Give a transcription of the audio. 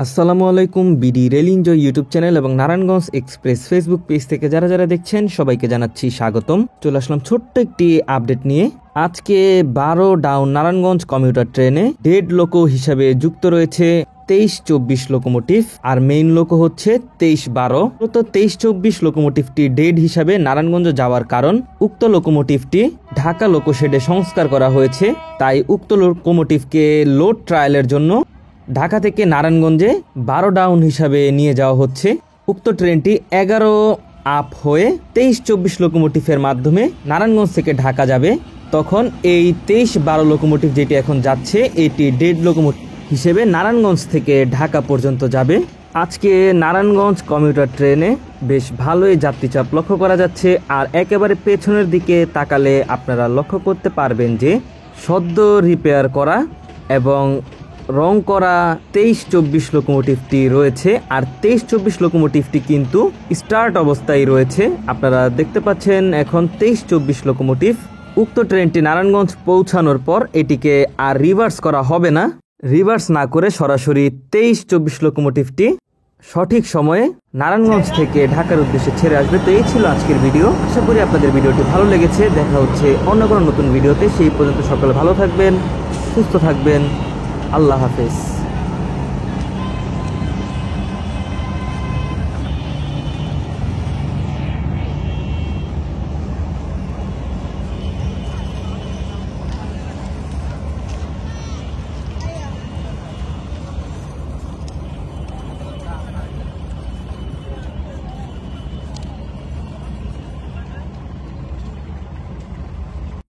আসসালামু আলাইকুম। BD rail enjoy YouTube channel এবং নারায়ণগঞ্জ এক্সপ্রেস ফেসবুক পেজ থেকে যারা যারা দেখছেন সবাইকে জানাচ্ছি স্বাগতম। চলে আসলাম ছোট্ট একটি আপডেট নিয়ে। আজকে 12 ডাউন নারায়ণগঞ্জ কমিউটার ট্রেনে ডেড লোকো হিসাবে যুক্ত রয়েছে 23-24 লোকোমোটিভ, আর মেইন লোকো হচ্ছে 23-12। তো 23-24 লোকোমোটিভটি ডেড হিসাবে নারায়ণগঞ্জ যাওয়ার কারণ উক্ত লোকোমোটিভটি ঢাকা লোকো শেডে সংস্কার করা হয়েছে, তাই উক্ত লোকোমোটিভকে লোড ট্রায়ালের জন্য ঢাকা থেকে নারায়ণগঞ্জে 12 ডাউন হিসাবে নিয়ে যাওয়া হচ্ছে। উক্ত ট্রেনটি 11 আপ হয়ে 23-24 লোকোমোটিভের মাধ্যমে নারায়ণগঞ্জ থেকে ঢাকা যাবে। তখন এই 23-12 লোকোমোটিভ যেটি এখন যাচ্ছে এটি ডেড লোকোমোটিভ হিসেবে নারায়ণগঞ্জ থেকে ঢাকা পর্যন্ত যাবে। আজকে নারায়ণগঞ্জ কমিউটার ট্রেনে বেশ ভালোই যাত্রীচাপ লক্ষ্য করা যাচ্ছে, আর একেবারে পেছনের দিকে তাকালে আপনারা লক্ষ্য করতে পারবেন যে সদ্য রিপেয়ার করা এবং রং করা 23-24 লোকোমোটিভটি রয়েছে, আর 23-24 লোকোমোটিভটি কিন্তু স্টার্ট অবস্থায় রয়েছে। আপনারা দেখতে পাচ্ছেন এখন 23-24 লোকোমোটিভ। উক্ত ট্রেনটি নারায়ণগঞ্জ পৌঁছানোর পর এটিকে আর রিভার্স করা হবে না। রিভার্স না করে সরাসরি 23-24 লোকোমোটিভটি সঠিক সময়ে নারায়ণগঞ্জ থেকে ঢাকার উদ্দেশ্যে ছেড়ে আসবে। তো এই ছিল আজকের ভিডিও। আশা করি আপনাদের ভিডিওটি ভালো লেগেছে। দেখা হচ্ছে অন্য কোনো নতুন ভিডিওতে। সেই পর্যন্ত সকলে ভালো থাকবেন, সুস্থ থাকবেন। আল্লাহ হাফেজ।